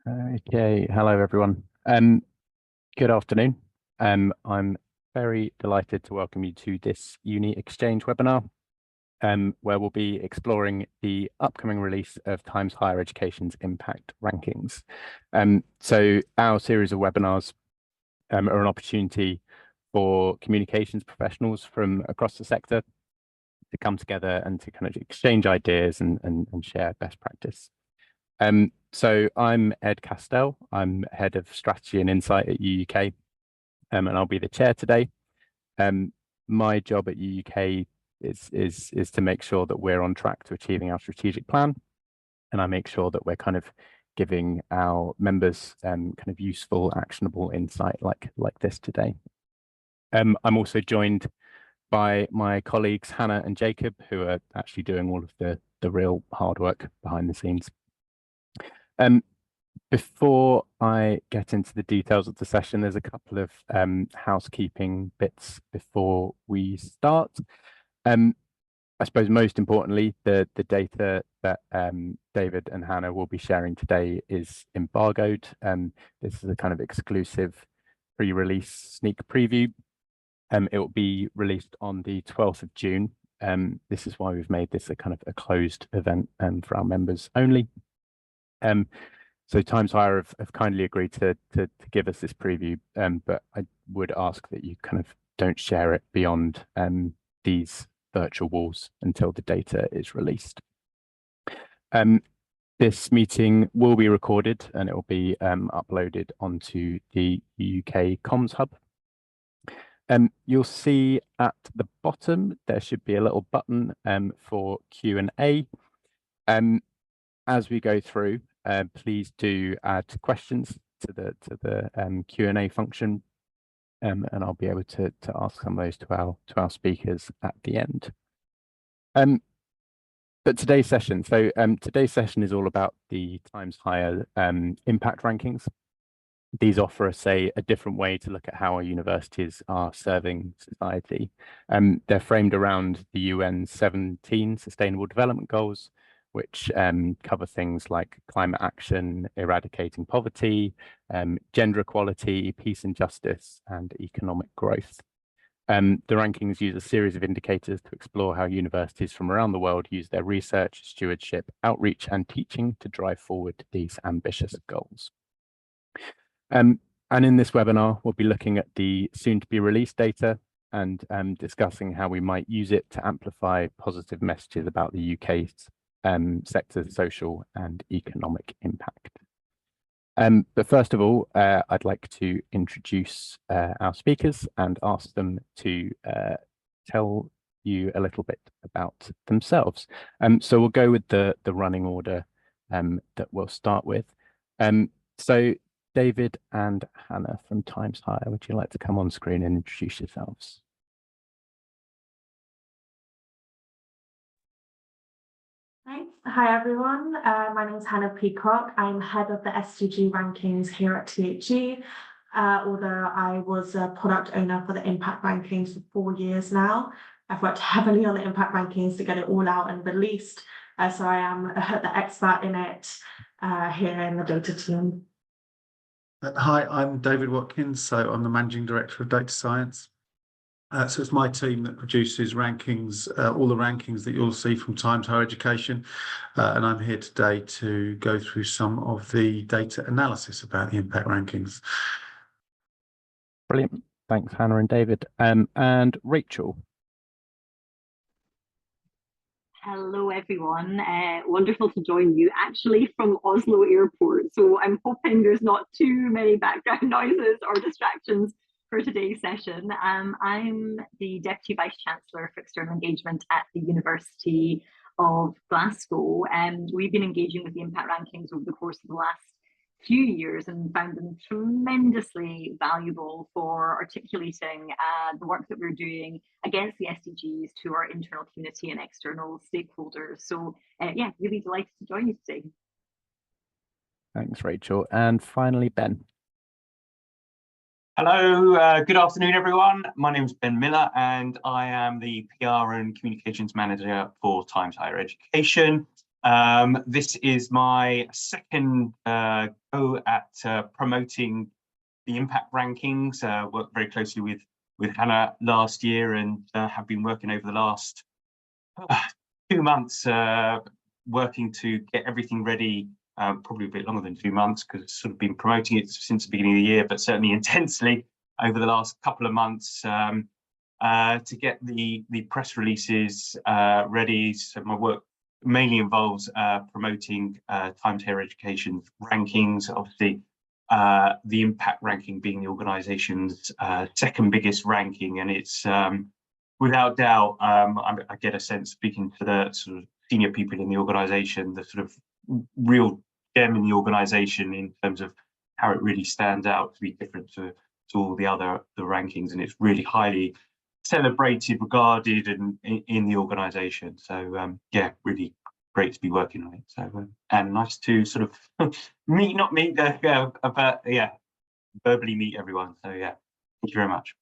Okay, hello everyone. Good afternoon. I'm very delighted to welcome you to this Uni Exchange webinar, where we'll be exploring the upcoming release of Times Higher Education's impact rankings. So our series of webinars are an opportunity for communications professionals from across the sector to come together and to kind of exchange ideas and share best practice. So I'm Ed Castell. I'm Head of Strategy and Insight at UUK, and I'll be the chair today. My job at UUK is to make sure that we're on track to achieving our strategic plan, and I make sure that we're kind of giving our members kind of useful, actionable insight like this today. I'm also joined by my colleagues Hannah and Jacob, who are actually doing all of the real hard work behind the scenes. Before I get into the details of the session, there's a couple of housekeeping bits before we start. I suppose most importantly, the data that David and Hannah will be sharing today is embargoed. This is a kind of exclusive pre-release sneak preview. It will be released on the 12th of June. This is why we've made this a kind of a closed event for our members only. So Times Higher have kindly agreed to give us this preview, but I would ask that you kind of don't share it beyond these virtual walls until the data is released. This meeting will be recorded and it will be uploaded onto the UK Comms Hub. You'll see at the bottom there should be a little button for Q&A. As we go through, please do add questions to the Q&A function, and I'll be able to ask some of those to our speakers at the end. But today's session is all about the Times Higher impact rankings. These offer us a different way to look at how our universities are serving society. They're framed around the UN's 17 Sustainable Development Goals, which cover things like climate action, eradicating poverty, gender equality, peace and justice, and economic growth. The rankings use a series of indicators to explore how universities from around the world use their research, stewardship, outreach, and teaching to drive forward these ambitious goals. And in this webinar, we'll be looking at the soon-to-be released data and discussing how we might use it to amplify positive messages about the UK's sector's social and economic impact. But first of all, I'd like to introduce our speakers and ask them to tell you a little bit about themselves. So we'll go with the running order that we'll start with. So David and Hannah from Times Higher, would you like to come on screen and introduce yourselves? Hi everyone, my name is Hannah Peacock. I'm head of the SDG rankings here at THG, although I was a product owner for the impact rankings for 4 years now. I've worked heavily on the impact rankings to get it all out and released, so I am the expert in it here in the data team. Hi, I'm David Watkins, so I'm the Managing Director of Data Science. So it's my team that produces rankings, all the rankings that you'll see from Times Higher Education, and I'm here today to go through some of the data analysis about the impact rankings. Brilliant. Thanks, Hannah and David. And Rachel. Hello, everyone. Wonderful to join you actually from Oslo Airport. So I'm hoping there's not too many background noises or distractions for today's session. I'm the Deputy Vice Chancellor for External Engagement at the University of Glasgow, and we've been engaging with the impact rankings over the course of the last few years and found them tremendously valuable for articulating the work that we're doing against the SDGs to our internal community and external stakeholders. So yeah, really delighted to join you today. Thanks, Rachel. And finally, Ben. Hello, good afternoon, everyone. My name is Ben Miller, and I am the PR and Communications Manager for Times Higher Education. This is my second go at promoting the impact rankings. Worked very closely with Hannah last year, and have been working over the last 2 months working to get everything ready. Probably a bit longer than 2 months, because it's sort of been promoting it since the beginning of the year, but certainly intensely over the last couple of months to get the press releases ready. So my work mainly involves promoting Times Higher Education's rankings. Obviously, the impact ranking being the organisation's second biggest ranking, and it's without doubt, I get a sense, speaking to the sort of senior people in the organisation, the sort of real gem in the organisation in terms of how it really stands out to be different to all the rankings, and it's really highly celebrated, regarded, and in the organisation. So yeah, really great to be working on it. So and nice to sort of but yeah, verbally meet everyone. So yeah, thank you very much.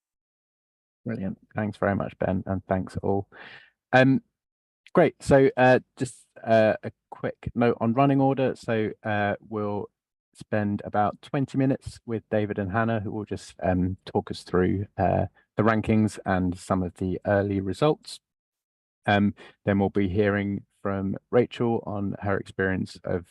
Brilliant. Thanks very much, Ben, and thanks all. Great. So just a quick note on running order. So we'll spend about 20 minutes with David and Hannah, who will just talk us through the rankings and some of the early results. Then we'll be hearing from Rachel on her experience of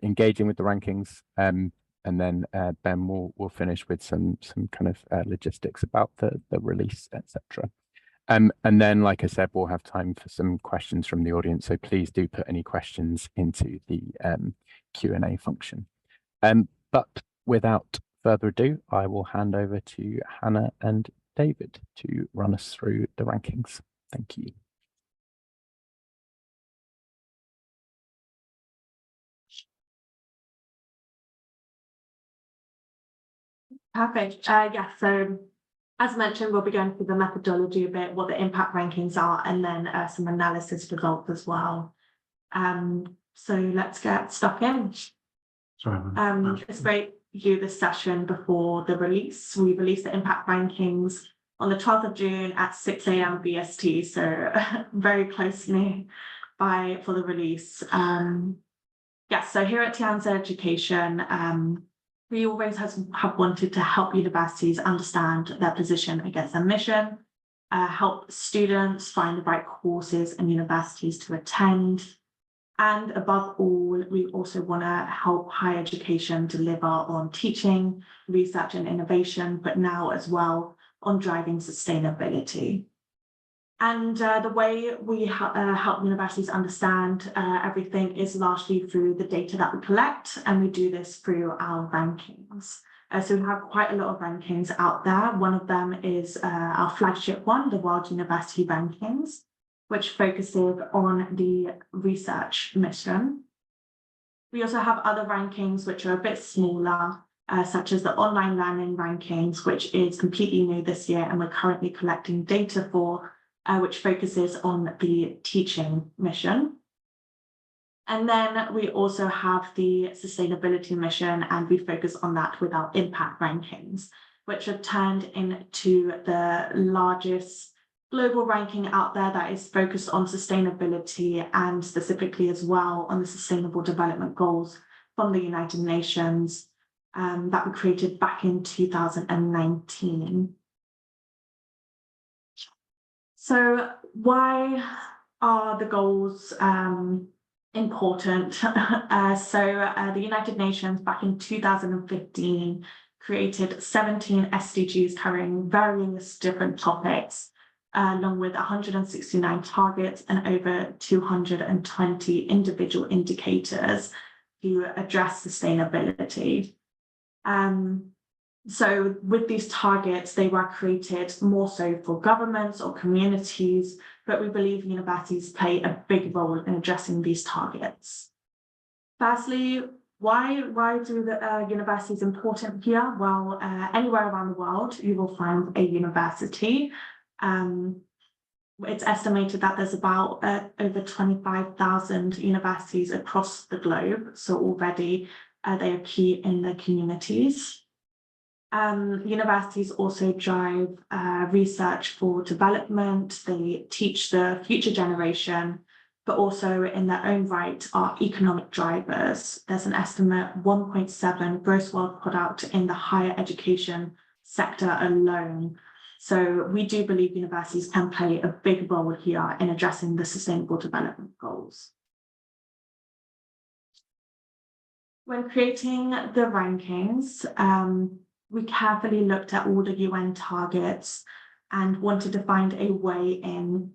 engaging with the rankings. And then Ben will finish with some kind of logistics about the release, etc. And then, like I said, we'll have time for some questions from the audience. So please do put any questions into the Q&A function. But without further ado, I will hand over to Hannah and David to run us through the rankings. Thank you. Perfect. Yeah, so as mentioned, we'll be going through the methodology a bit, what the impact rankings are, and then some analysis results as well. So let's get stuck in. Sorry, it's great to do this session before the release. We released the impact rankings on the 12th of June at 6 a.m. BST, so very closely for the release. Yes, so here at Times Education, we always have wanted to help universities understand their position against their mission, help students find the right courses and universities to attend. And above all, we also want to help higher education deliver on teaching, research and innovation, but now as well on driving sustainability. And the way we help universities understand everything is largely through the data that we collect, and we do this through our rankings. So we have quite a lot of rankings out there. One of them is our flagship one, the World University Rankings, which focuses on the research mission. We also have other rankings which are a bit smaller, such as the online learning rankings, which is completely new this year, and we're currently collecting data for, which focuses on the teaching mission. And then we also have the sustainability mission, and we focus on that with our impact rankings, which have turned into the largest global ranking out there that is focused on sustainability, and specifically as well on the Sustainable Development Goals from the United Nations that we created back in 2019. So why are the goals important? The United Nations back in 2015 created 17 SDGs covering various different topics, along with 169 targets and over 220 individual indicators to address sustainability. So with these targets, they were created more so for governments or communities, but we believe universities play a big role in addressing these targets. Firstly, why do the universities important here? Well, anywhere around the world, you will find a university. It's estimated that there's about over 25,000 universities across the globe. So already they are key in the communities. Universities also drive research for development. They teach the future generation, but but also in their own right are economic drivers. There's an estimate 1.7 gross world product in the higher education sector alone. So we do believe universities can play a big role here in addressing the Sustainable Development Goals. When creating the rankings, we carefully looked at all the UN targets and wanted to find a way in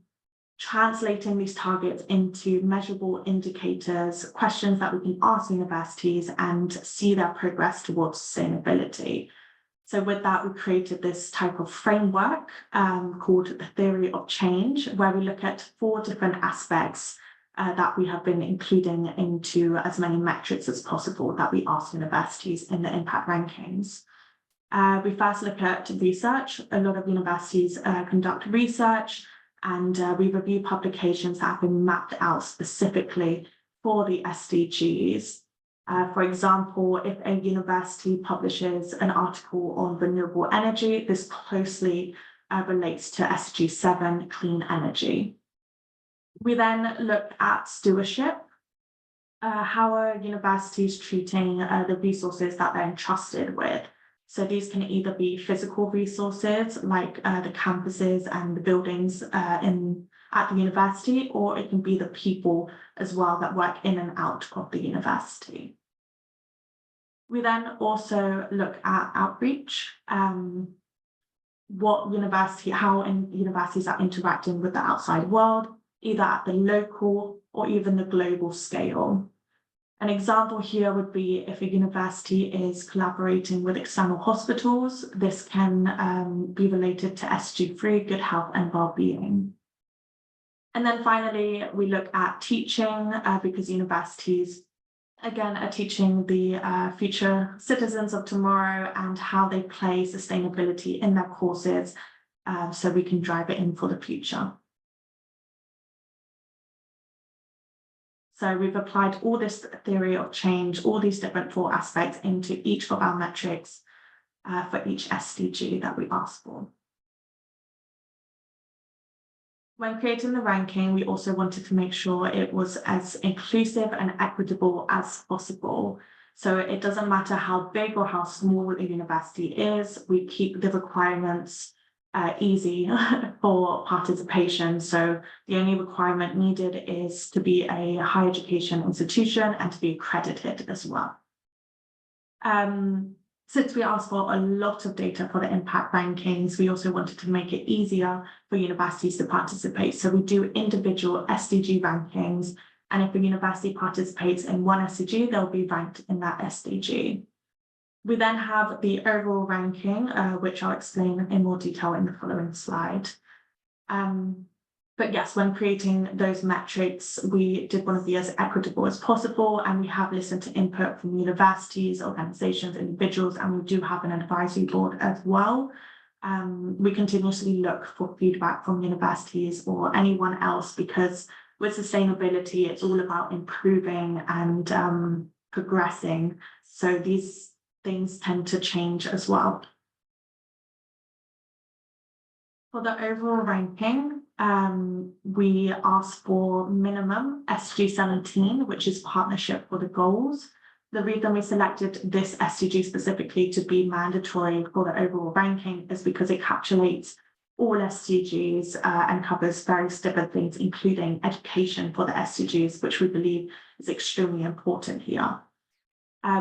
translating these targets into measurable indicators, questions that we can ask universities and see their progress towards sustainability. So with that, we created this type of framework called the theory of change, where we look at 4 different aspects that we have been including into as many metrics as possible that we ask universities in the impact rankings. We first look at research. A lot of universities conduct research, and we review publications that have been mapped out specifically for the SDGs. For example, if a university publishes an article on renewable energy, this closely relates to SDG 7, clean energy. We then looked at stewardship. How are universities treating the resources that they're entrusted with? So these can either be physical resources like the campuses and the buildings at the university, or it can be the people as well that work in and out of the university. We then also look at outreach, how universities are interacting with the outside world, either at the local or even the global scale. An example here would be if a university is collaborating with external hospitals, this can be related to SDG 3, good health and well-being. And then finally, we look at teaching because universities, again, are teaching the future citizens of tomorrow and how they play sustainability in their courses so we can drive it in for the future. So we've applied all this theory of change, all these different 4 aspects into each of our metrics for each SDG that we ask for. When creating the ranking, we also wanted to make sure it was as inclusive and equitable as possible. So it doesn't matter how big or how small a university is, we keep the requirements easy for participation. So the only requirement needed is to be a higher education institution and to be accredited as well. Since we asked for a lot of data for the impact rankings, we also wanted to make it easier for universities to participate. So we do individual SDG rankings, and if a university participates in one SDG, they'll be ranked in that SDG. We then have the overall ranking, which I'll explain in more detail in the following slide. But yes, when creating those metrics, we did want to be as equitable as possible, and we have listened to input from universities, organizations, individuals, and we do have an advisory board as well. We continuously look for feedback from universities or anyone else, because with sustainability, it's all about improving and progressing. So these things tend to change as well. For the overall ranking, we asked for minimum SDG 17, which is partnership for the goals. The reason we selected this SDG specifically to be mandatory for the overall ranking is because it encapsulates all SDGs and covers various different things, including education for the SDGs, which we believe is extremely important here.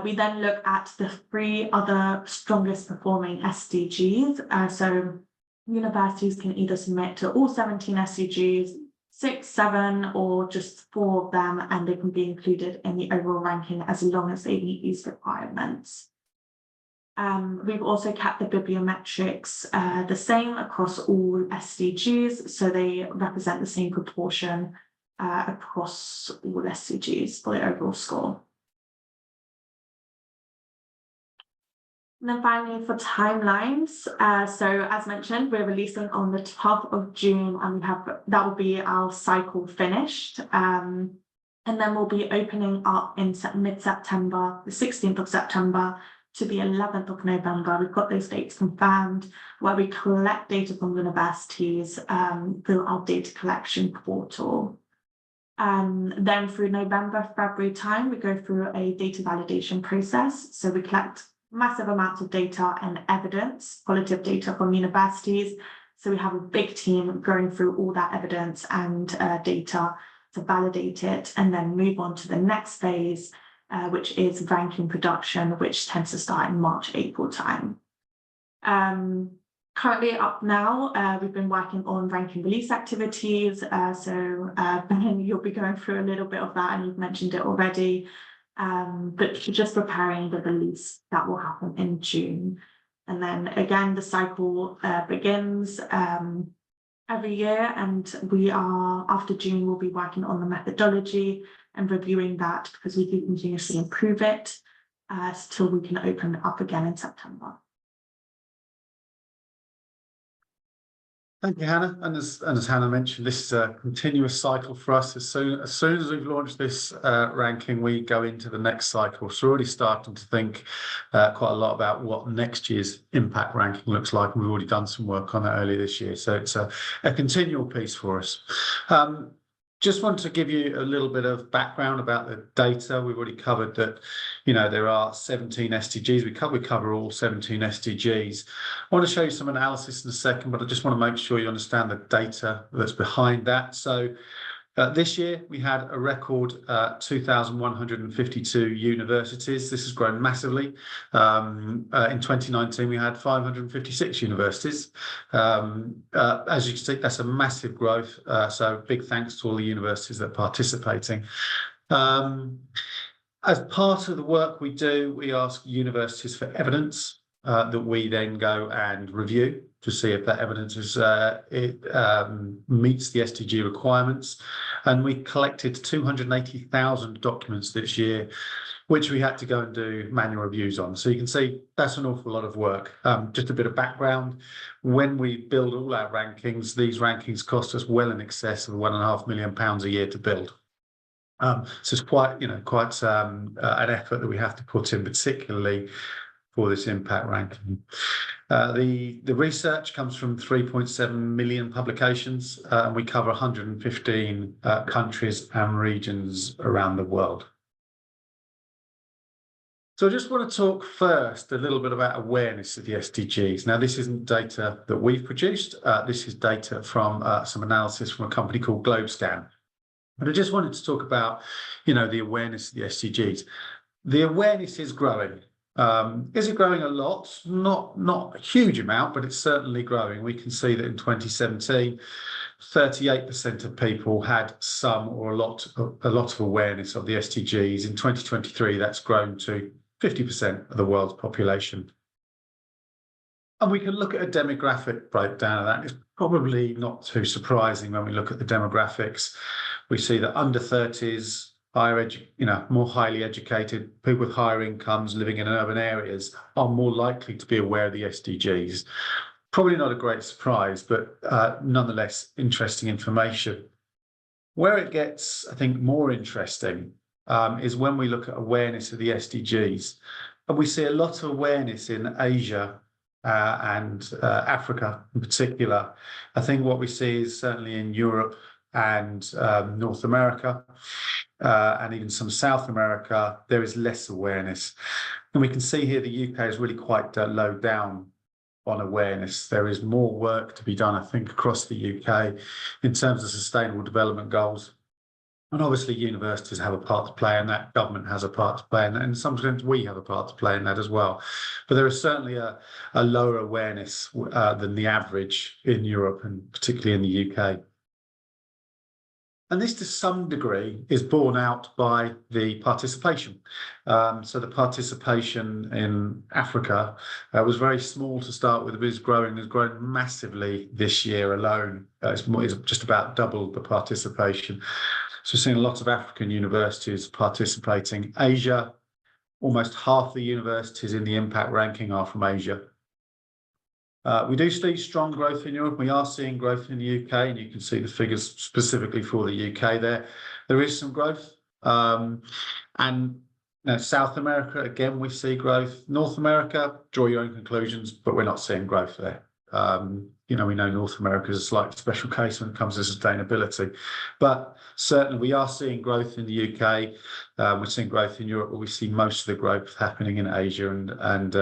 We then look at the 3 other strongest performing SDGs. So universities can either submit to all 17 SDGs, 6, 7, or just 4 of them, and they can be included in the overall ranking as long as they meet these requirements. We've also kept the bibliometrics the same across all SDGs, so they represent the same proportion across all SDGs for the overall score. And then finally, for timelines, so as mentioned, we're releasing on the 12th of June, and that will be our cycle finished. And then we'll be opening up in mid-September, the 16th of September to the 11th of November. We've got those dates confirmed, where we collect data from universities through our data collection portal. Then through November, February time, we go through a data validation process. So we collect massive amounts of data and evidence, qualitative data from universities. So we have a big team going through all that evidence and data to validate it, and then move on to the next phase, which is ranking production, which tends to start in March, April time. Currently up now, we've been working on ranking release activities. Ben, you'll be going through a little bit of that, and you've mentioned it already. But just preparing the release that will happen in June. And then again, the cycle begins every year, and after June, we'll be working on the methodology and reviewing that, because we do continuously improve it till we can open it up again in September. Thank you, Hannah. And as Hannah mentioned, this is a continuous cycle for us. As soon as we've launched this ranking, we go into the next cycle. So we're already starting to think quite a lot about what next year's impact ranking looks like. And we've already done some work on that earlier this year. So it's a continual piece for us. Just want to give you a little bit of background about the data. We've already covered that, there are 17 SDGs. We cover all 17 SDGs. I want to show you some analysis in a second, but I just want to make sure you understand the data that's behind that. So this year we had a record 2,152 universities. This has grown massively. In 2019 we had 556 universities. As you can see, that's a massive growth. So big thanks to all the universities that are participating. As part of the work we do, we ask universities for evidence that we then go and review to see if that evidence meets the SDG requirements. And we collected 280,000 documents this year, which we had to go and do manual reviews on. So you can see that's an awful lot of work. Just a bit of background: when we build all our rankings, these rankings cost us well in excess of £1.5 million a year to build. So it's quite an effort that we have to put in, particularly for this impact ranking. The research comes from 3.7 million publications, and we cover 115 countries and regions around the world. So I just want to talk first a little bit about awareness of the SDGs. Now, this isn't data that we've produced. This is data from some analysis from a company called GlobeScan. But I just wanted to talk about, the awareness of the SDGs. The awareness is growing. Is it growing a lot? Not a huge amount, but it's certainly growing. We can see that in 2017, 38% of people had some or a lot of awareness of the SDGs. In 2023, that's grown to 50% of the world's population. And we can look at a demographic breakdown of that. It's probably not too surprising when we look at the demographics. We see that under 30s, more highly educated, people with higher incomes living in urban areas are more likely to be aware of the SDGs. Probably not a great surprise, but nonetheless, interesting information. Where it gets, I think, more interesting is when we look at awareness of the SDGs. And we see a lot of awareness in Asia and Africa in particular. I think what we see is certainly in Europe and North America, and even some South America, there is less awareness. And we can see here the UK is really quite low down on awareness. There is more work to be done, I think, across the UK in terms of sustainable development goals. And obviously universities have a part to play in that, government has a part to play in that, and in some sense we have a part to play in that as well. But there is certainly a lower awareness than the average in Europe, and particularly in the UK. And this, to some degree, is borne out by the participation. So the participation in Africa was very small to start with, but has grown massively this year alone. It's just about doubled the participation. So we're seeing a lot of African universities participating. Asia, almost half the universities in the impact ranking are from Asia. We do see strong growth in Europe. We are seeing growth in the UK, and you can see the figures specifically for the UK there. There is some growth. And South America, again, we see growth. North America, draw your own conclusions, but we're not seeing growth there. You know, we know North America is a slightly special case when it comes to sustainability, but certainly we are seeing growth in the UK. We're seeing growth in Europe, but we see most of the growth happening in Asia and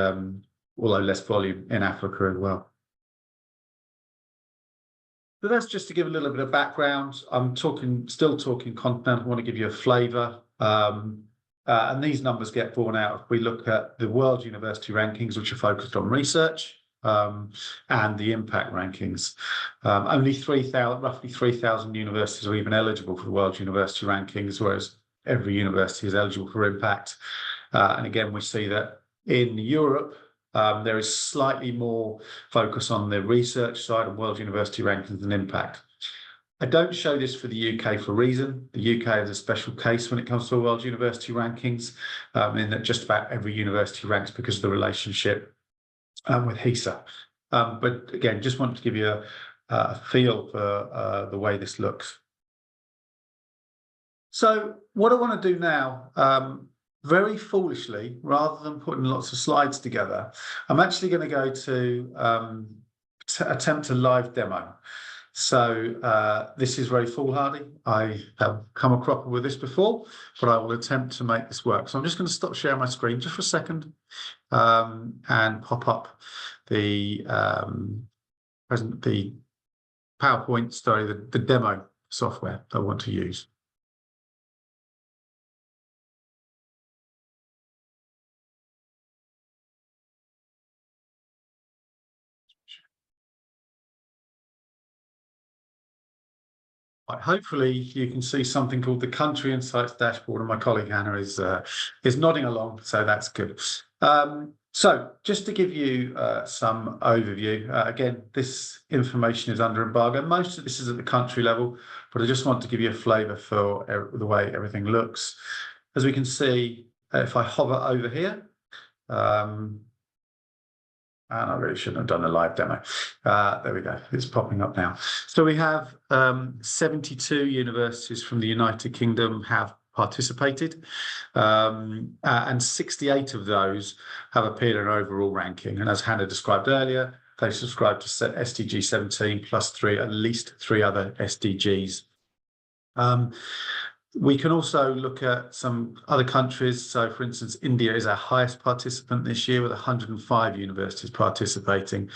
although less volume in Africa as well. So that's just to give a little bit of background. I'm still talking continental. I want to give you a flavour. And these numbers get borne out if we look at the world university rankings, which are focused on research, and the impact rankings. Only roughly 3,000 universities are even eligible for the world university rankings, whereas every university is eligible for impact. And again, we see that in Europe, there is slightly more focus on the research side of world university rankings than impact. I don't show this for the UK for a reason. The UK is a special case when it comes to world university rankings, in that just about every university ranks because of the relationship with HESA. But again, just wanted to give you a feel for the way this looks. So what I want to do now, very foolishly, rather than putting lots of slides together, I'm actually going to go to attempt a live demo. So this is very foolhardy. I have come across with this before, but I will attempt to make this work. So I'm just going to stop sharing my screen just for a second and pop up the PowerPoint, sorry, the demo software I want to use. Hopefully you can see something called the Country Insights dashboard, and my colleague Hannah is nodding along, so that's good. So just to give you some overview, again, this information is under embargo. Most of this is at the country level, but I just want to give you a flavour for the way everything looks. As we can see, if I hover over here, and I really shouldn't have done a live demo. There we go. It's popping up now. So we have 72 universities from the United Kingdom have participated, and 68 of those have appeared in an overall ranking. And as Hannah described earlier, they subscribe to SDG 17 plus at least three other SDGs. We can also look at some other countries. So, for instance, India is our highest participant this year with 105 universities participating,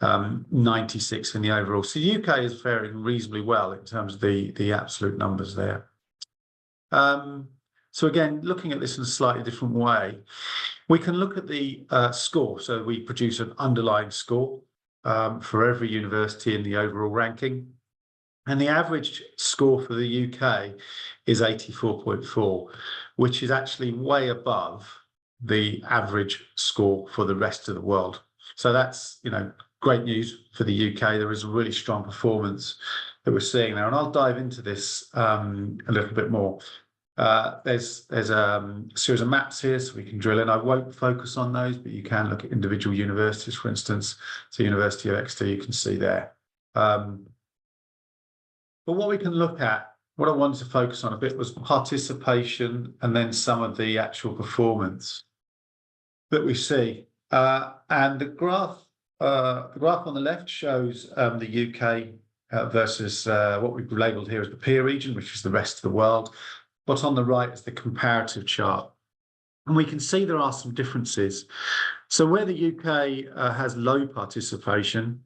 96 in the overall. So the UK is faring reasonably well in terms of the absolute numbers there. So again, looking at this in a slightly different way, we can look at the score. So we produce an underlying score for every university in the overall ranking. And the average score for the UK is 84.4, which is actually way above the average score for the rest of the world. So that's, you know, great news for the UK. There is a really strong performance that we're seeing there. And I'll dive into this a little bit more. There's a series of maps here, so we can drill in. I won't focus on those, but you can look at individual universities, for instance. So University of Exeter, you can see there. But what we can look at, what I wanted to focus on a bit was participation and then some of the actual performance that we see. And the graph on the left shows the UK versus what we've labelled here as the peer region, which is the rest of the world. But on the right is the comparative chart. And we can see there are some differences. So where the UK has low participation,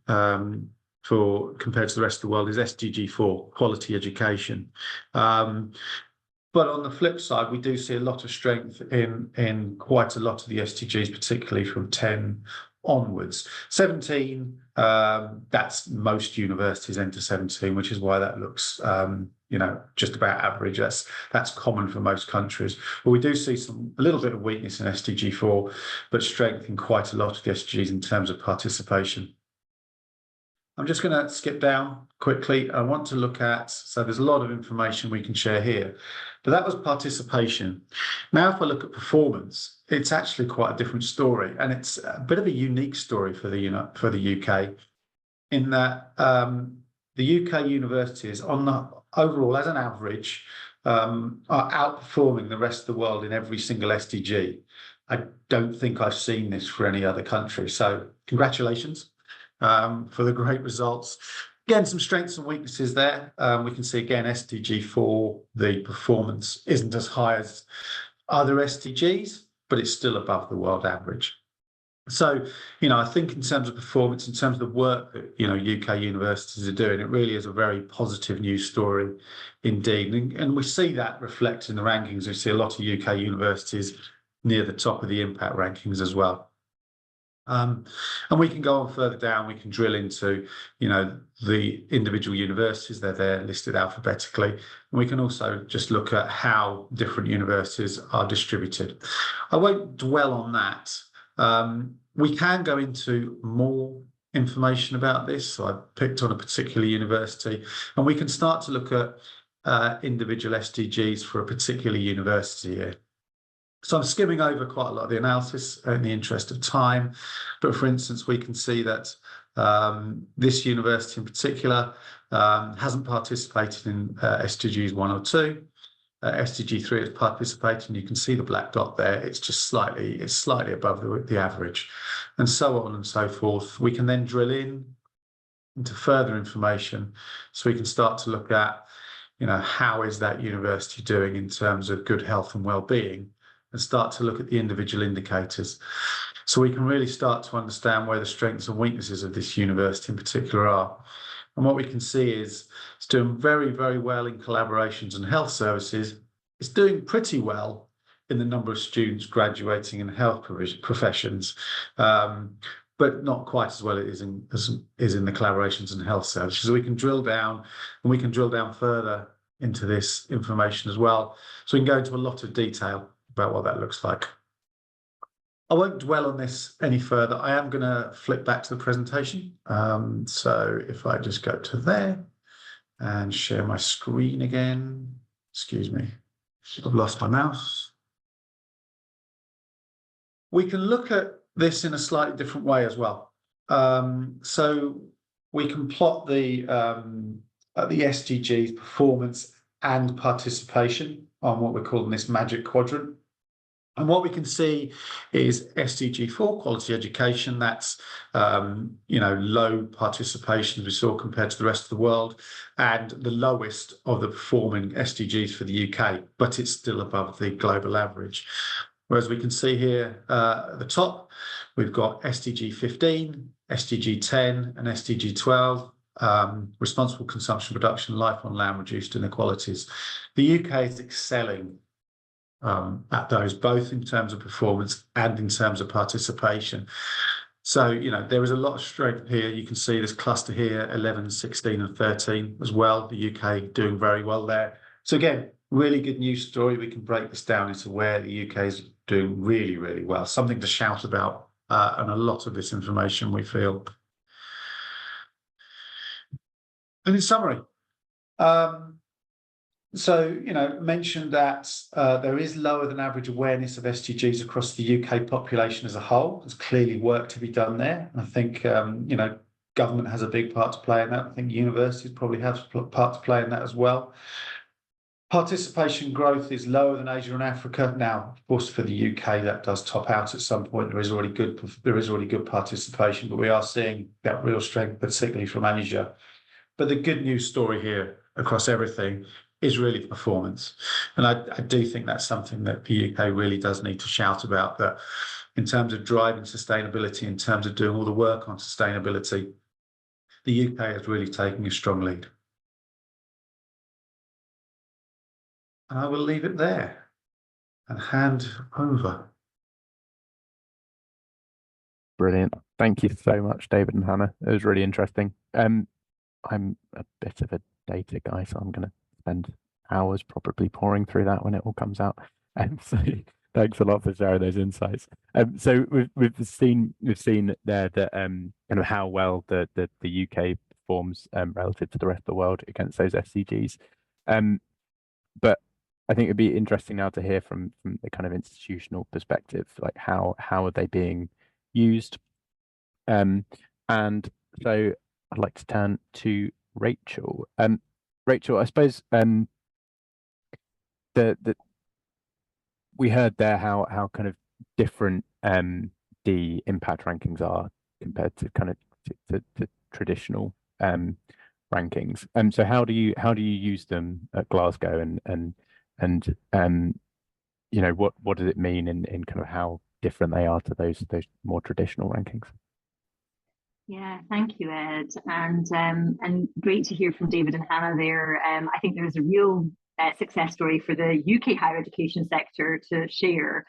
compared to the rest of the world, is SDG 4, quality education. But on the flip side, we do see a lot of strength in quite a lot of the SDGs, particularly from 10 onwards. 17, that's most universities enter 17, which is why that looks, you know, just about average. That's common for most countries. But we do see a little bit of weakness in SDG 4, but strength in quite a lot of the SDGs in terms of participation. I'm just going to skip down quickly. I want to look at, so there's a lot of information we can share here, but that was participation. Now, if I look at performance, it's actually quite a different story, and it's a bit of a unique story for the UK, in that the UK universities, on the overall, as an average, are outperforming the rest of the world in every single SDG. I don't think I've seen this for any other country. So congratulations. for the great results. Again, some strengths and weaknesses there. We can see again, SDG 4, the performance isn't as high as other SDGs, but it's still above the world average. So, I think in terms of performance, in terms of the work that, UK universities are doing, it really is a very positive news story indeed. And we see that reflected in the rankings. We see a lot of UK universities near the top of the impact rankings as well. And we can go on further down, we can drill into, the individual universities, they're there listed alphabetically. And we can also just look at how different universities are distributed. I won't dwell on that. We can go into more information about this. So I picked on a particular university, and we can start to look at individual SDGs for a particular university here. So I'm skimming over quite a lot of the analysis in the interest of time. But for instance, we can see that this university in particular hasn't participated in SDGs 1 or 2. SDG 3 has participated, and you can see the black dot there. It's just slightly above the average, and so on and so forth. We can then drill into further information, so we can start to look at, how is that university doing in terms of good health and well-being, and start to look at the individual indicators. So we can really start to understand where the strengths and weaknesses of this university in particular are. And what we can see is it's doing very, very well in collaborations and health services. It's doing pretty well in the number of students graduating in health professions, but not quite as well as in the collaborations and health services. So we can drill down, and we can drill down further into this information as well. So we can go into a lot of detail about what that looks like. I won't dwell on this any further. I am going to flip back to the presentation. So if I just go to there and share my screen again, excuse me, I've lost my mouse. We can look at this in a slightly different way as well. So we can plot the SDGs performance and participation on what we're calling this magic quadrant. And what we can see is SDG 4, quality education. That's, low participation as we saw compared to the rest of the world, and the lowest of the performing SDGs for the UK, but it's still above the global average. Whereas we can see here at the top, we've got SDG 15, SDG 10, and SDG 12. Responsible consumption, production, life on land, reduced inequalities. The UK is excelling at those, both in terms of performance and in terms of participation. So, there is a lot of strength here. You can see this cluster here, 11, 16, and 13 as well. The UK doing very well there. So again, really good news story. We can break this down into where the UK is doing really, really well. Something to shout about, and a lot of this information we feel. And in summary, mentioned that there is lower than average awareness of SDGs across the UK population as a whole. There's clearly work to be done there. I think, government has a big part to play in that. I think universities probably have a part to play in that as well. Participation growth is lower than Asia and Africa. Now, of course, for the UK, that does top out at some point. There is already good participation, but we are seeing that real strength, particularly from Asia. But the good news story here across everything is really the performance. And I do think that's something that the UK really does need to shout about, that in terms of driving sustainability, in terms of doing all the work on sustainability, the UK is really taking a strong lead. And I will leave it there and hand over. Brilliant. Thank you so much, David and Hannah. It was really interesting. I'm a bit of a data guy, so I'm going to spend hours probably pouring through that when it all comes out. So thanks a lot for sharing those insights. So we've seen there that kind of how well the UK performs relative to the rest of the world against those SDGs. But I think it'd be interesting now to hear from the kind of institutional perspective, like how are they being used? And so I'd like to turn to Rachel. Rachel, I suppose we heard there how kind of different the impact rankings are compared to kind of to traditional rankings. So how do you use them at Glasgow, and you know, what does it mean in kind of how different they are to those more traditional rankings? Yeah, thank you, Ed, and great to hear from David and Hannah there. I think there's a real success story for the UK higher education sector to share.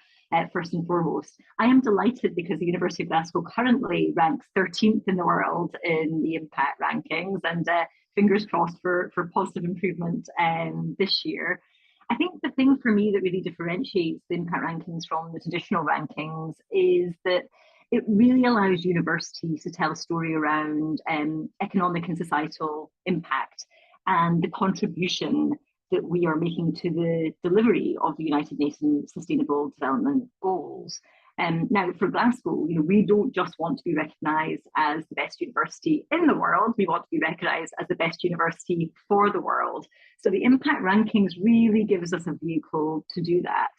First and foremost, I am delighted because the University of Glasgow currently ranks 13th in the world in the impact rankings, and fingers crossed for positive improvement this year. I think the thing for me that really differentiates the impact rankings from the traditional rankings is that it really allows universities to tell a story around economic and societal impact and the contribution that we are making to the delivery of the United Nations Sustainable Development Goals. Now, for Glasgow, you know, we don't just want to be recognised as the best university in the world, we want to be recognised as the best university for the world. So the impact rankings really gives us a vehicle to do that.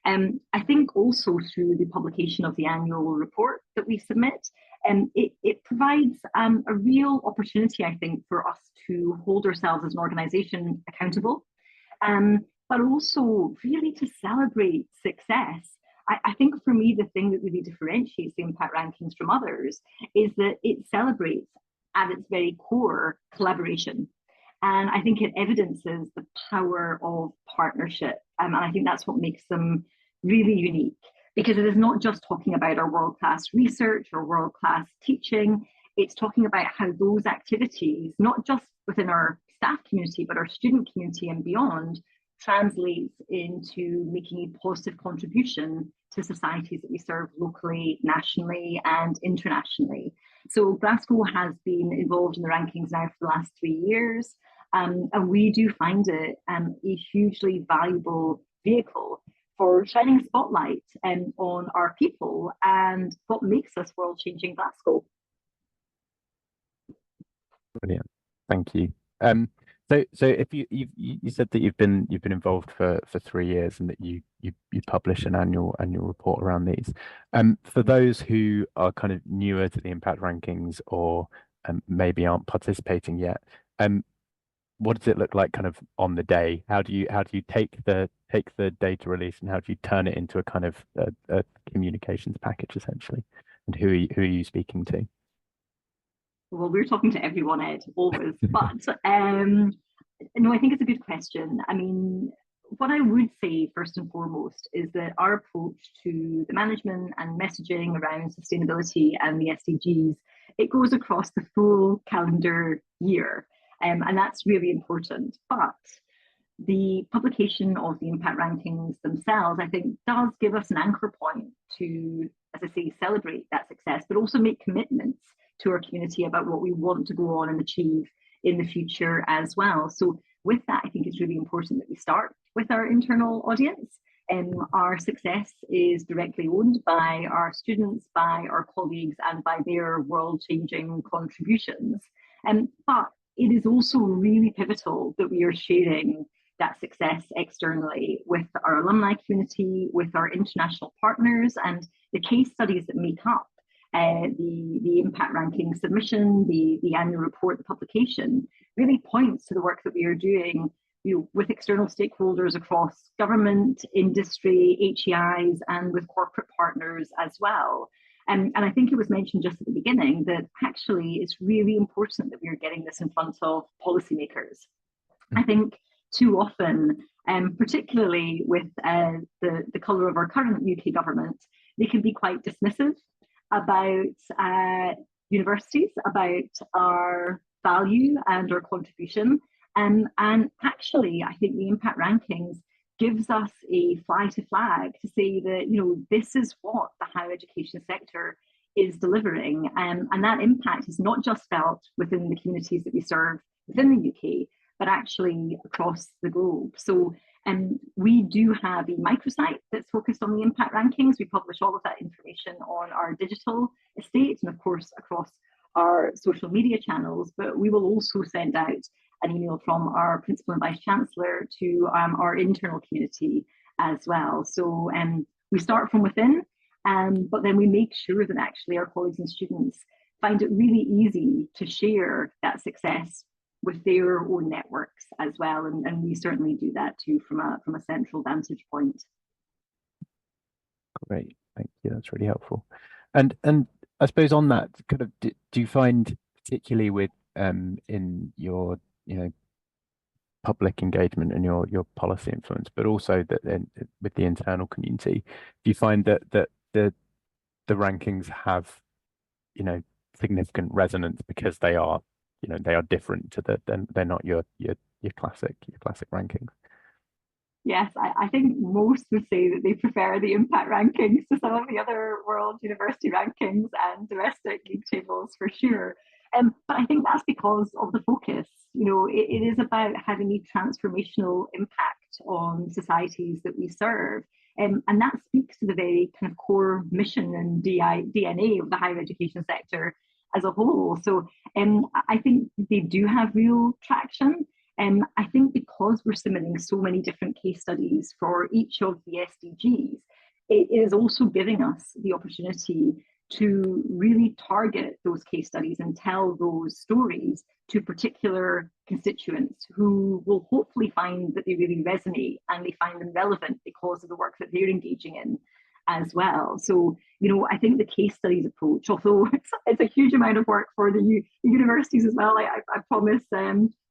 I think also through the publication of the annual report that we submit, it provides a real opportunity, I think, for us to hold ourselves as an organisation accountable, but also really to celebrate success. I think for me, the thing that really differentiates the impact rankings from others is that it celebrates at its very core collaboration. And I think it evidences the power of partnership. And I think that's what makes them really unique, because it is not just talking about our world-class research or world-class teaching. It's talking about how those activities, not just within our staff community, but our student community and beyond, translates into making a positive contribution to societies that we serve locally, nationally, and internationally. So Glasgow has been involved in the rankings now for the last 3 years, and we do find it a hugely valuable vehicle for shining a spotlight on our people and what makes us world-changing Glasgow. Brilliant, thank you. So if you said that you've been involved for 3 years, and that you publish an annual report around these. For those who are kind of newer to the impact rankings, or maybe aren't participating yet, what does it look like kind of on the day? How do you take the data release, and how do you turn it into a kind of a communications package essentially? And who are you speaking to? Well, we're talking to everyone, Ed, always. But no, I think it's a good question. I mean, what I would say first and foremost is that our approach to the management and messaging around sustainability and the SDGs, it goes across the full calendar year. And that's really important. But the publication of the impact rankings themselves, I think, does give us an anchor point to, as I say, celebrate that success, but also make commitments to our community about what we want to go on and achieve in the future as well. So with that, I think it's really important that we start with our internal audience. Our success is directly owned by our students, by our colleagues, and by their world-changing contributions. But it is also really pivotal that we are sharing that success externally with our alumni community, with our international partners, and the case studies that make up the impact ranking submission, the annual report, the publication, really points to the work that we are doing, you know, with external stakeholders across government, industry, HEIs, and with corporate partners as well. And I think it was mentioned just at the beginning that actually it's really important that we are getting this in front of policymakers. I think too often, particularly with the colour of our current UK government, they can be quite dismissive about universities, about our value and our contribution. And actually, I think the impact rankings gives us a flag to say that, you know, this is what the higher education sector is delivering. And that impact is not just felt within the communities that we serve within the UK, but actually across the globe. So we do have a microsite that's focused on the impact rankings. We publish all of that information on our digital estate and, of course, across our social media channels. But we will also send out an email from our Principal and Vice Chancellor to our internal community as well. So we start from within, but then we make sure that actually our colleagues and students find it really easy to share that success with their own networks as well. And we certainly do that too from a central vantage point. Great, thank you. That's really helpful. And I suppose on that, kind of, do you find particularly with in your public engagement and your policy influence, but also that with the internal community, do you find that the rankings have significant resonance because they are different to they're not your classic rankings? Yes, I think most would say that they prefer the impact rankings to some of the other world university rankings and domestic league tables for sure. But I think that's because of the focus. It is about having a transformational impact on societies that we serve. And that speaks to the very kind of core mission and DNA of the higher education sector as a whole. So I think they do have real traction. I think because we're submitting so many different case studies for each of the SDGs, it is also giving us the opportunity to really target those case studies and tell those stories to particular constituents who will hopefully find that they really resonate and they find them relevant because of the work that they're engaging in as well. So, I think the case studies approach, although it's a huge amount of work for the universities as well, I promise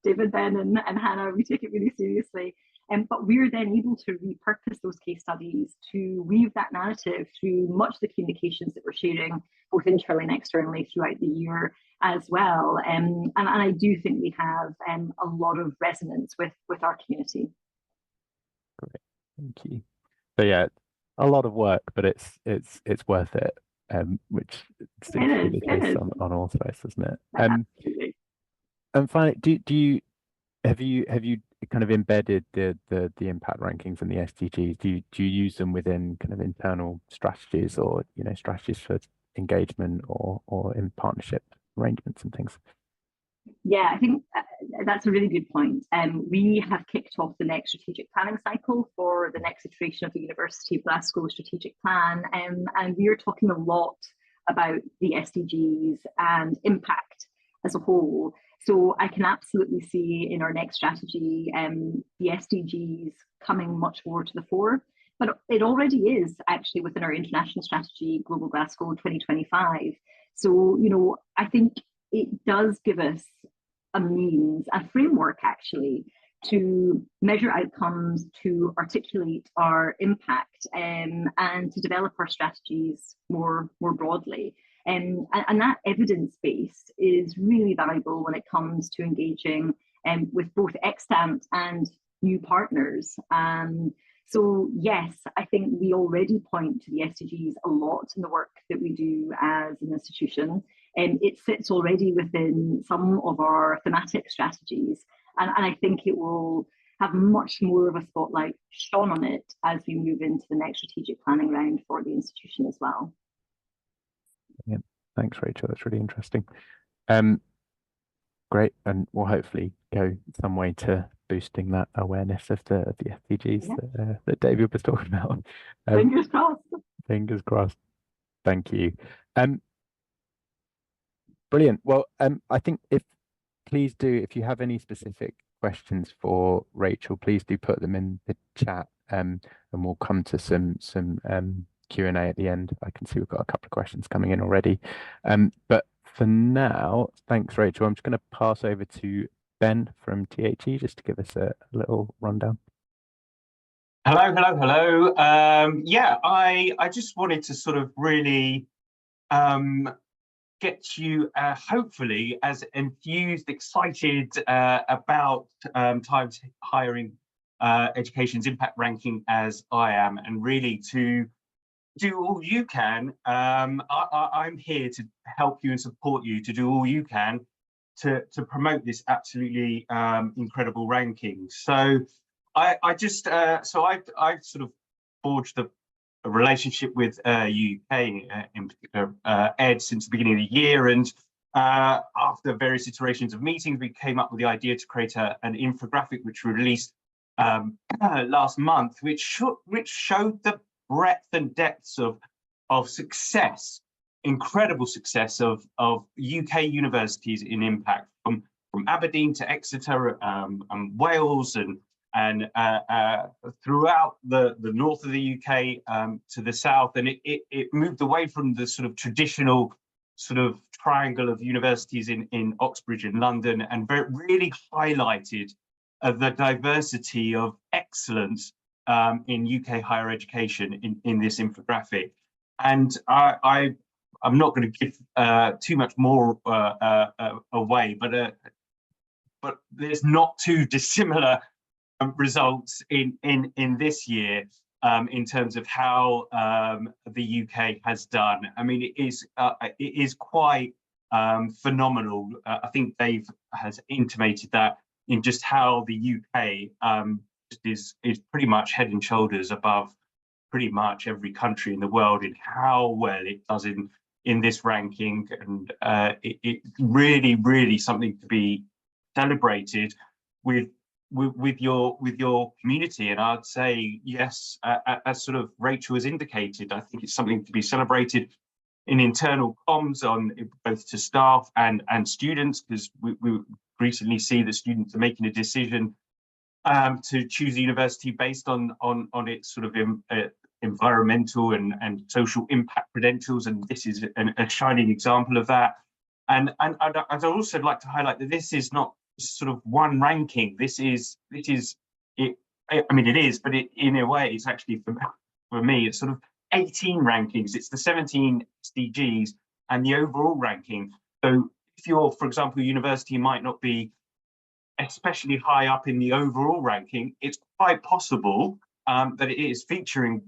David, Ben and Hannah, we take it really seriously. But we're then able to repurpose those case studies to weave that narrative through much of the communications that we're sharing, both internally and externally throughout the year as well. And I do think we have a lot of resonance with our community. Great, thank you. So yeah, a lot of work, but it's worth it, which seems to be the case on all sides, isn't it? Absolutely. And finally, have you kind of embedded the impact rankings and the SDGs? Do you use them within kind of internal strategies or strategies for engagement or in partnership arrangements and things? Yeah, I think that's a really good point. We have kicked off the next strategic planning cycle for the next iteration of the University of Glasgow strategic plan, and we are talking a lot about the SDGs and impact as a whole. So I can absolutely see in our next strategy the SDGs coming much more to the fore, but it already is actually within our international strategy, Global Glasgow 2025. So, I think it does give us a means, a framework actually, to measure outcomes, to articulate our impact, and to develop our strategies more broadly. And that evidence base is really valuable when it comes to engaging with both extant and new partners. So yes, I think we already point to the SDGs a lot in the work that we do as an institution. And it sits already within some of our thematic strategies. And I think it will have much more of a spotlight shone on it as we move into the next strategic planning round for the institution as well. Yeah, thanks, Rachel. That's really interesting. Great, and we'll hopefully go some way to boosting that awareness of the SDGs that David was talking about. Fingers crossed. Fingers crossed. Thank you. Brilliant. Well, I think if you have any specific questions for Rachel, please do put them in the chat, and we'll come to some Q&A at the end. I can see we've got a couple of questions coming in already. But for now, thanks, Rachel. I'm just going to pass over to Ben from THE just to give us a little rundown. Hello. Yeah, I just wanted to sort of really get you hopefully as enthused, excited about Times Higher Education's impact ranking as I am, and really to do all you can. I'm here to help you and support you to do all you can to promote this absolutely incredible ranking. So I've sort of forged a relationship with UK in particular Ed since the beginning of the year, and after various iterations of meetings, we came up with the idea to create an infographic which we released last month, which showed the breadth and depths of success incredible success of UK universities in impact, from Aberdeen to Exeter, and Wales, and throughout the north of the UK to the south, and it moved away from the sort of traditional sort of triangle of universities in Oxbridge and London, and really highlighted the diversity of excellence in UK higher education in this infographic. And I'm not going to give too much more away, but there's not too dissimilar results in this year in terms of how the UK has done. I mean, it is quite phenomenal. I think Dave has intimated that in just how the UK is pretty much head and shoulders above pretty much every country in the world in how well it does in this ranking, and it's really something to be celebrated with your community. And I'd say yes, as sort of Rachel has indicated, I think it's something to be celebrated in internal comms on both to staff and students, because we recently see that students are making a decision to choose a university based on its sort of environmental and social impact credentials, and this is a shining example of that. And I'd also like to highlight that this is not sort of one ranking. This is it. I mean, it is, but in a way, it's actually for me, it's sort of 18 rankings. It's the 17 SDGs and the overall ranking. So if you're, for example, a university might not be especially high up in the overall ranking, it's quite possible that it is featuring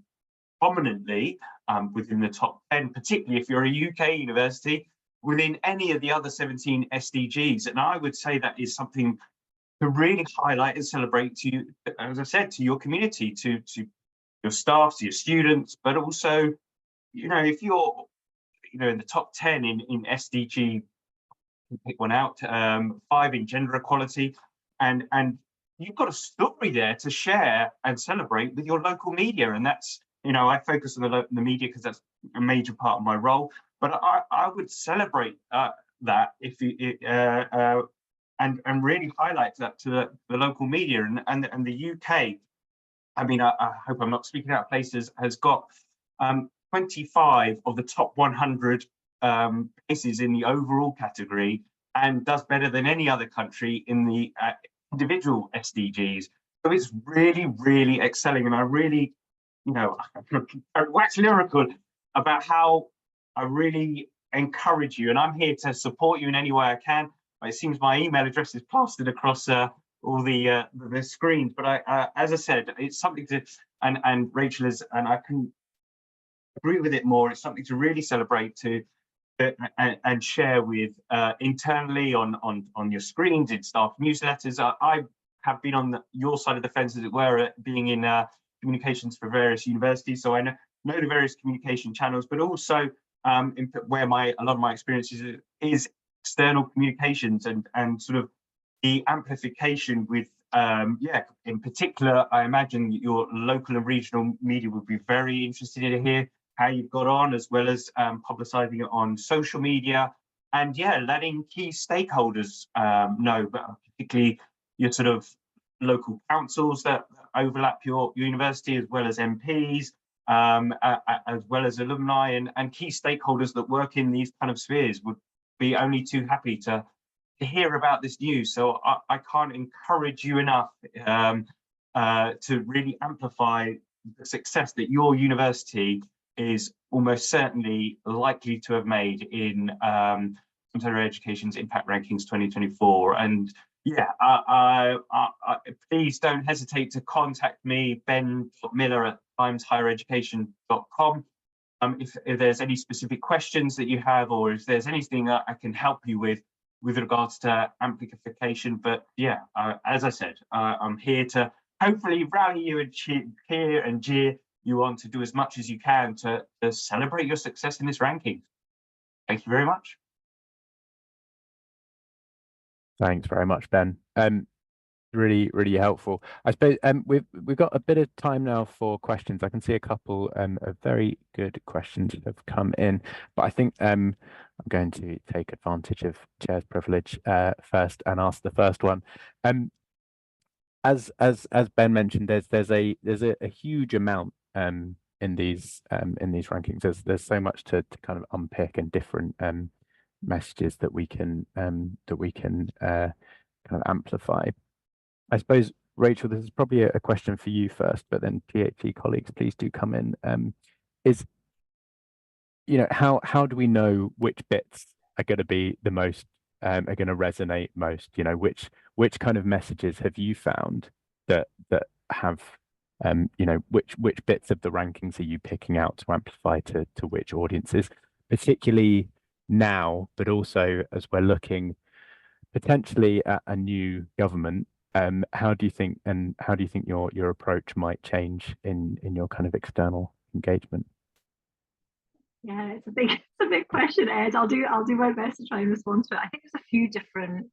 prominently within the top 10, particularly if you're a UK university, within any of the other 17 SDGs. And I would say that is something to really highlight and celebrate to you, as I said, to your community, to your staff, to your students, but also, you know, if you're, you know, in the top 10 in SDG, pick one out, 5 in gender equality, and you've got a story there to share and celebrate with your local media. And that's, you know, I focus on the media because that's a major part of my role, but I would celebrate that if you and really highlight that to the local media and the UK. I mean, I hope I'm not speaking out of place, has got 25 of the top 100 places in the overall category, and does better than any other country in the individual SDGs. So it's really excelling, and I really, you know, wax lyrical about how I really encourage you, and I'm here to support you in any way I can. It seems my email address is plastered across all the screens, but I as I said, it's something to, and Rachel is, and I can agree with it more. It's something to really celebrate, to and share with internally on your screens, in staff newsletters. I have been on your side of the fence, as it were, being in communications for various universities, so I know the various communication channels, but also where a lot of my experience is external communications and sort of the amplification with in particular. I imagine your local and regional media would be very interested to hear how you've got on, as well as publicizing it on social media, and letting key stakeholders know, but particularly your sort of local councils that overlap your university, as well as MPs, as well as alumni and key stakeholders that work in these kind of spheres would be only too happy to hear about this news. So I can't encourage you enough to really amplify the success that your university is almost certainly likely to have made in Higher Education's Impact Rankings 2024. And please don't hesitate to contact me, ben.miller@timeshighereducation.com. If there's any specific questions that you have, or if there's anything that I can help you with regards to amplification. But as I said, I'm here to hopefully rally you and cheer and jeer you on to do as much as you can to celebrate your success in this ranking. Thank you very much. Thanks very much, Ben. really, really helpful. I suppose we've got a bit of time now for questions. I can see a couple of very good questions that have come in, but I think I'm going to take advantage of chair's privilege first and ask the first one. As Ben mentioned, there's a huge amount in these rankings. There's so much to kind of unpick, and different messages that we can kind of amplify. I suppose, Rachel, this is probably a question for you first, but then PhD colleagues, please do come in. How do we know which bits are going to be the most are going to resonate most? Which kind of messages have you found that have which bits of the rankings are you picking out to amplify to which audiences, particularly now, but also as we're looking potentially at a new government? How do you think your approach might change in your kind of external engagement? Yeah, it's a big question, Ed. I'll do my best to try and respond to it. I think there's a few different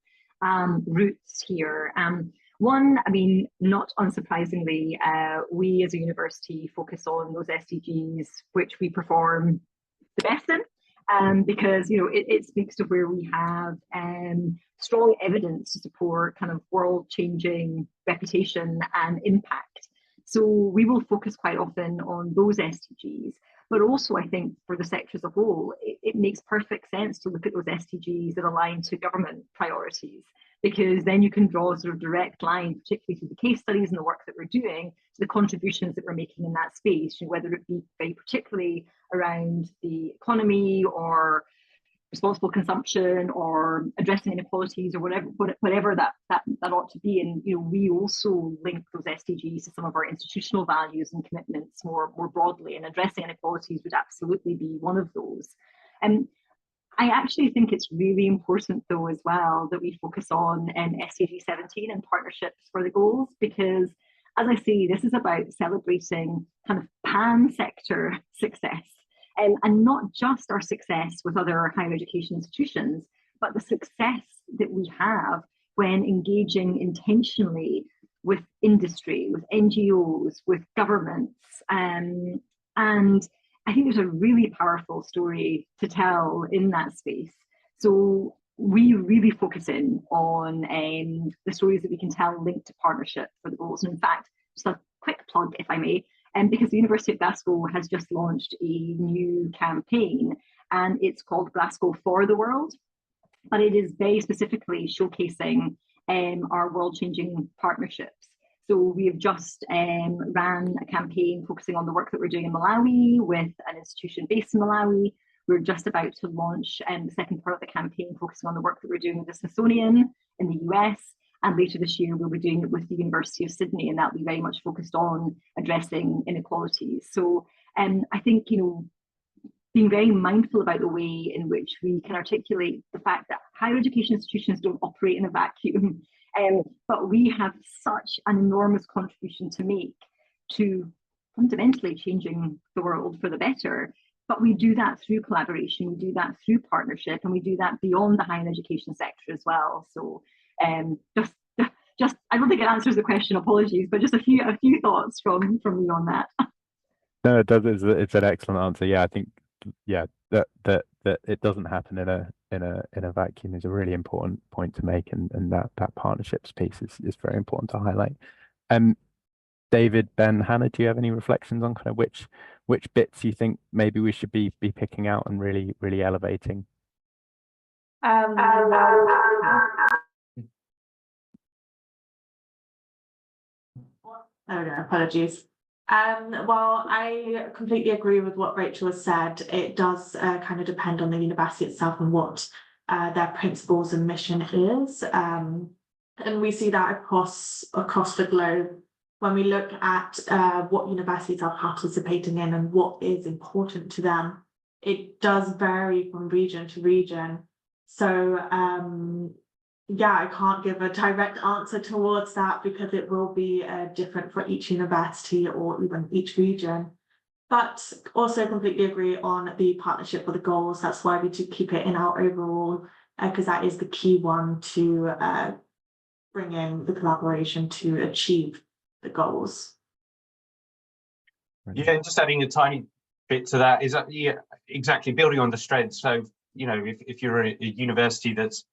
routes here. One, I mean, not unsurprisingly, we as a university focus on those SDGs which we perform the best in, because it speaks to where we have strong evidence to support kind of world-changing reputation and impact. So we will focus quite often on those SDGs. But also, I think for the sector as a whole, it makes perfect sense to look at those SDGs that align to government priorities, because then you can draw a sort of direct line, particularly through the case studies and the work that we're doing, to the contributions that we're making in that space, whether it be very particularly around the economy or responsible consumption or addressing inequalities or whatever that ought to be. And we also link those SDGs to some of our institutional values and commitments more broadly, and addressing inequalities would absolutely be one of those. And I actually think it's really important, though, as well, that we focus on SDG 17 and partnerships for the goals, because, as I say, this is about celebrating kind of pan-sector success. And not just our success with other higher education institutions, but the success that we have when engaging intentionally with industry, with NGOs, with governments. And I think there's a really powerful story to tell in that space. So we really focus in on the stories that we can tell linked to partnership for the goals. And in fact, just a quick plug, if I may, because the University of Glasgow has just launched a new campaign, and it's called Glasgow for the World, but it is very specifically showcasing our world-changing partnerships. So we have just ran a campaign focusing on the work that we're doing in Malawi with an institution based in Malawi. We're just about to launch the second part of the campaign focusing on the work that we're doing with the Smithsonian in the US. And later this year, we'll be doing it with the University of Sydney, and that'll be very much focused on addressing inequalities. So I think, being very mindful about the way in which we can articulate the fact that higher education institutions don't operate in a vacuum, but we have such an enormous contribution to make to fundamentally changing the world for the better. But we do that through collaboration, we do that through partnership, and we do that beyond the higher education sector as well. So just I don't think it answers the question, apologies, but just a few thoughts from me on that. No, it does. It's an excellent answer. Yeah, I think that it doesn't happen in a vacuum is a really important point to make, and that partnerships piece is very important to highlight. David, Ben, Hannah, do you have any reflections on kind of which bits you think maybe we should be picking out and really elevating? Oh no, apologies. Well, I completely agree with what Rachel has said. It does kind of depend on the university itself and what their principles and mission is. And we see that across the globe. When we look at what universities are participating in and what is important to them, it does vary from region to region. So yeah, I can't give a direct answer towards that because it will be different for each university or even each region. But also completely agree on the partnership for the goals. That's why we do keep it in our overall, because that is the key one to bring in the collaboration to achieve the goals. Yeah, just adding a tiny bit to that is that, yeah, exactly, building on the strengths. So, you know, if you're a university that's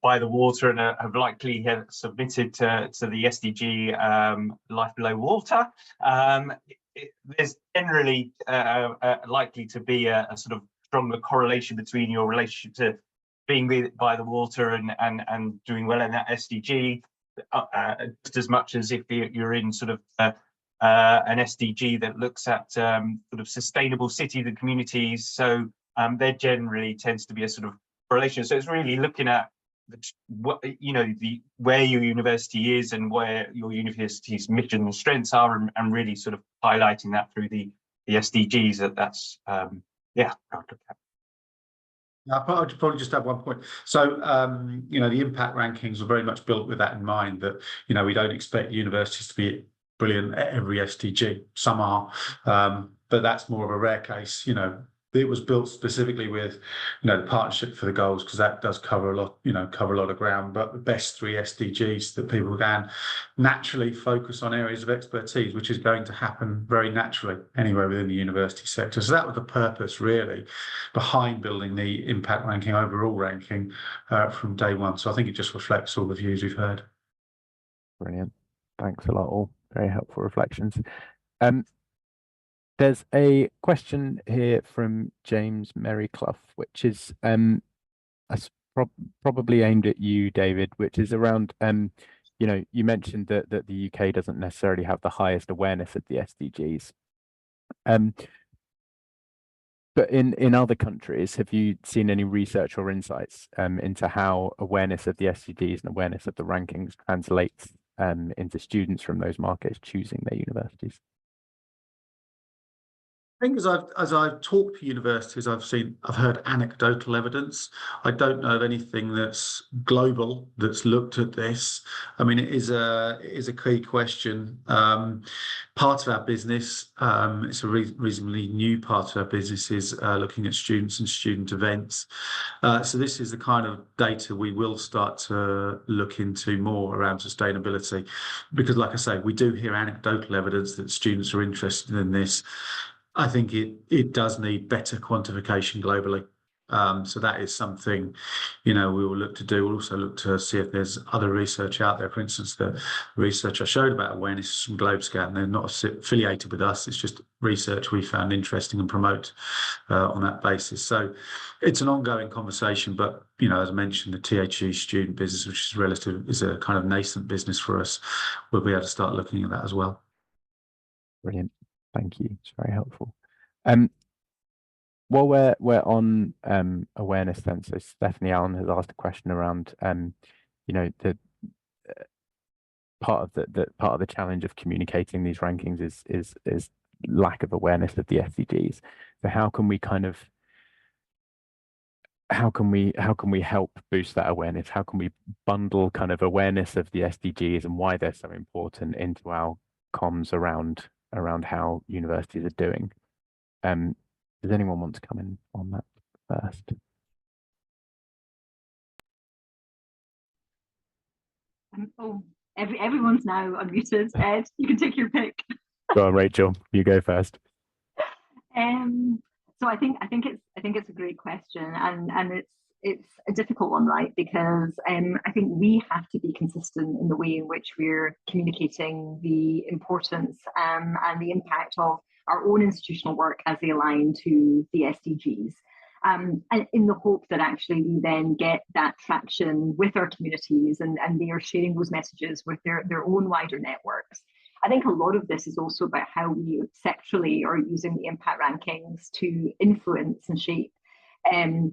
by the water and have likely submitted to the SDG Life Below Water, there's generally likely to be a sort of stronger correlation between your relationship to being by the water and doing well in that SDG, just as much as if you're in sort of an SDG that looks at sort of sustainable cities and communities. So there generally tends to be a sort of correlation. So it's really looking at where your university is and where your university's mission and strengths are, and really sort of highlighting that through the SDGs. That's yeah. I'll probably just add one point. So, the impact rankings are very much built with that in mind, that, we don't expect universities to be brilliant at every SDG. Some are, but that's more of a rare case. It was built specifically with, the Partnership for the Goals, because that does cover a lot, of ground. But the best 3 SDGs that people can naturally focus on areas of expertise, which is going to happen very naturally anywhere within the university sector. So that was the purpose, really, behind building the impact ranking, overall ranking, from day one. So I think it just reflects all the views we've heard. Brilliant. Thanks a lot, all. Very helpful reflections. There's a question here from James Merryclough, which is probably aimed at you, David, which is around, you mentioned that the UK doesn't necessarily have the highest awareness of the SDGs. But in other countries, have you seen any research or insights into how awareness of the SDGs and awareness of the rankings translates into students from those markets choosing their universities? I think as I've talked to universities, I've heard anecdotal evidence. I don't know of anything that's global that's looked at this. I mean, it is a key question. Part of our business, it's a reasonably new part of our business, is looking at students and student events. So this is the kind of data we will start to look into more around sustainability, because, like I say, we do hear anecdotal evidence that students are interested in this. I think it does need better quantification globally. So that is something, we will look to do. We'll also look to see if there's other research out there. For instance, the research I showed about awareness from GlobeScan, they're not affiliated with us. It's just research we found interesting and promote on that basis. So it's an ongoing conversation. But, as I mentioned, the THE student business, which is a kind of nascent business for us, we'll be able to start looking at that as well. Brilliant. Thank you. It's very helpful. While we're on awareness, then, so Stephanie Allen has asked a question around the part of the challenge of communicating these rankings is lack of awareness of the SDGs. So how can we help boost that awareness? How can we bundle kind of awareness of the SDGs and why they're so important into our comms around how universities are doing? Does anyone want to come in on that first? Everyone's now unmuted. Ed, you can take your pick. Go on, Rachel. You go first. So I think it's a great question, and it's a difficult one, right? Because I think we have to be consistent in the way in which we're communicating the importance and the impact of our own institutional work as they align to the SDGs. And in the hope that actually we then get that traction with our communities and they are sharing those messages with their own wider networks. I think a lot of this is also about how we sectorally are using the impact rankings to influence and shape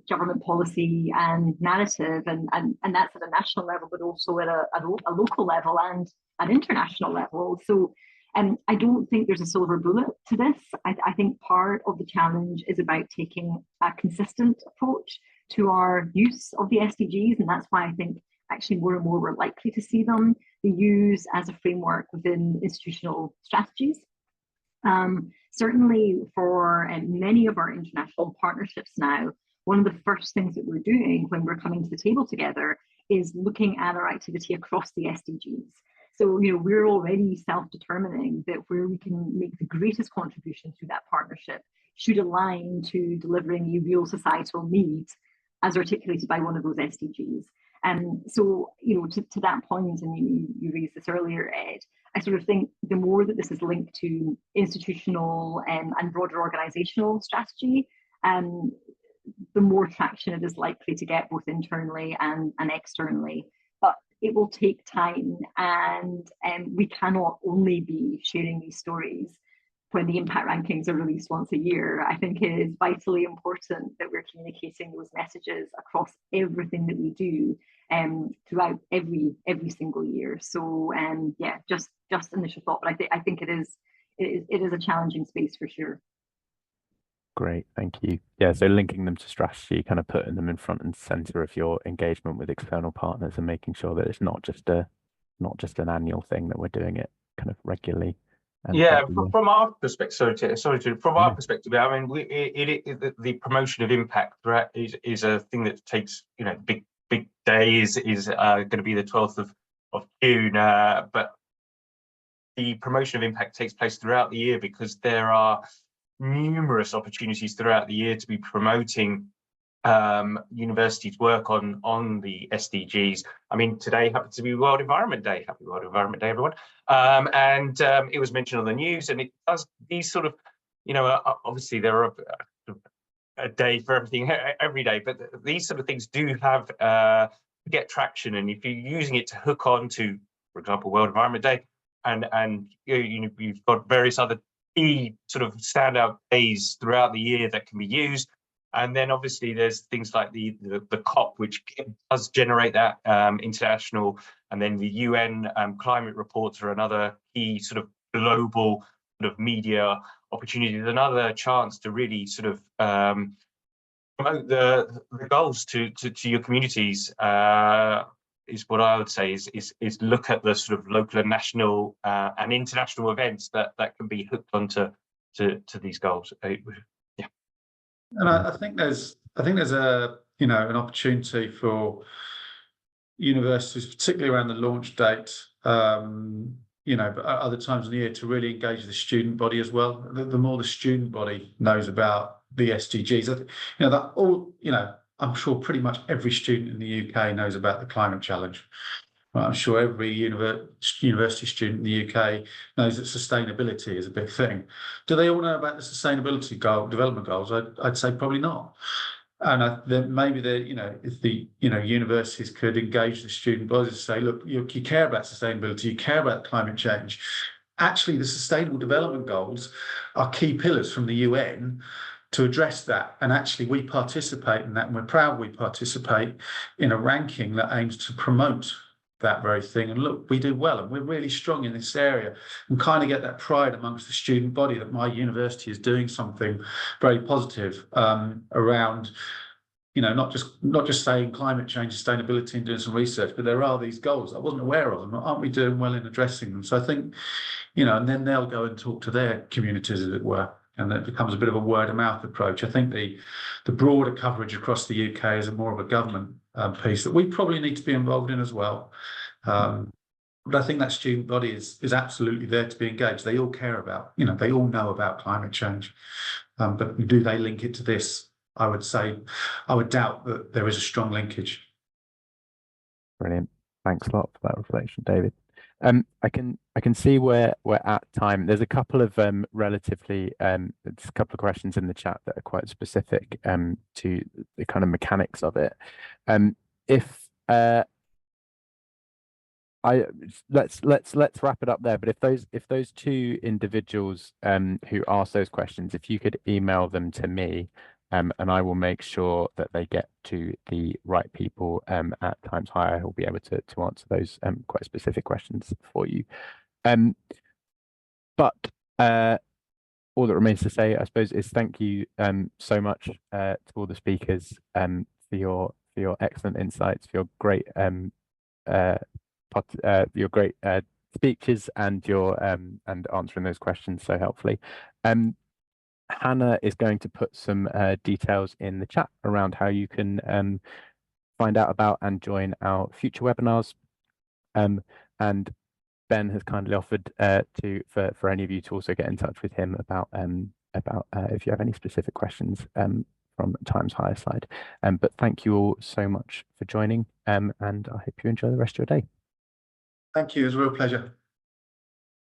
government policy and narrative, and that's at a national level, but also at a local level and an international level. So I don't think there's a silver bullet to this. I think part of the challenge is about taking a consistent approach to our use of the SDGs, and that's why I think actually more and more we're likely to see them be used as a framework within institutional strategies. Certainly for many of our international partnerships now, one of the first things that we're doing when we're coming to the table together is looking at our activity across the SDGs. So, we're already self-determining that where we can make the greatest contribution through that partnership should align to delivering a real societal needs as articulated by one of those SDGs. And so, to that point, and you raised this earlier, Ed, I sort of think the more that this is linked to institutional and broader organizational strategy, the more traction it is likely to get both internally and externally. But it will take time, and we cannot only be sharing these stories when the impact rankings are released once a year. I think it is vitally important that we're communicating those messages across everything that we do throughout every single year. So yeah, just initial thought, but I think it is a challenging space for sure. Great, thank you. Yeah, so linking them to strategy, kind of putting them in front and center of your engagement with external partners, and making sure that it's not just an annual thing, that we're doing it kind of regularly. And yeah, from our perspective, from our perspective, I mean, the promotion of impact is a thing that takes, big day is going to be the 12th of June, but the promotion of impact takes place throughout the year, because there are numerous opportunities throughout the year to be promoting universities' work on the SDGs. I mean, today happens to be World Environment Day. Happy World Environment Day, everyone. And it was mentioned on the news, and it does these sort of, obviously there are a day for everything every day, but these sort of things do have get traction. And if you're using it to hook on to, for example, World Environment Day, and you've got various other key sort of standout days throughout the year that can be used. And then obviously there's things like the COP, which does generate that international, and then the UN climate reports are another key sort of global sort of media opportunity. There's another chance to really sort of promote the goals to your communities. Is what I would say is look at the sort of local and national and international events that can be hooked onto to these goals. Yeah. And I think there's a an opportunity for universities, particularly around the launch date, but other times of the year, to really engage the student body as well. The more the student body knows about the SDGs, I'm sure pretty much every student in the UK knows about the climate challenge. I'm sure every university student in the UK knows that sustainability is a big thing. Do they all know about the sustainability development goals? I'd say probably not. And then maybe if the universities could engage the student bodies to say, look, you care about sustainability, you care about climate change. Actually, the Sustainable Development Goals are key pillars from the UN to address that. And actually, we participate in that, and we're proud we participate in a ranking that aims to promote that very thing. And look, we do well, and we're really strong in this area, and kind of get that pride amongst the student body that my university is doing something very positive around, not just saying climate change, sustainability, and doing some research, but there are these goals. I wasn't aware of them. Aren't we doing well in addressing them? So I think, and then they'll go and talk to their communities, as it were. And that becomes a bit of a word of mouth approach. I think the broader coverage across the UK is more of a government piece that we probably need to be involved in as well. But I think that student body is absolutely there to be engaged. They all care about, they all know about climate change. But do they link it to this? I would doubt that there is a strong linkage. Brilliant. Thanks a lot for that reflection, David. I can see where we're at time. There's a couple of relatively there's a couple of questions in the chat that are quite specific to the kind of mechanics of it. Let's wrap it up there. But if those two individuals who asked those questions, if you could email them to me, and I will make sure that they get to the right people at Times Higher, who'll be able to answer those quite specific questions for you. But all that remains to say, I suppose, is thank you so much to all the speakers for your excellent insights, for your great speeches, and your and answering those questions so helpfully. Hannah is going to put some details in the chat around how you can find out about and join our future webinars. And Ben has kindly offered for any of you to also get in touch with him about if you have any specific questions from Times Higher side. But thank you all so much for joining, and I hope you enjoy the rest of your day. Thank you, it was a real pleasure.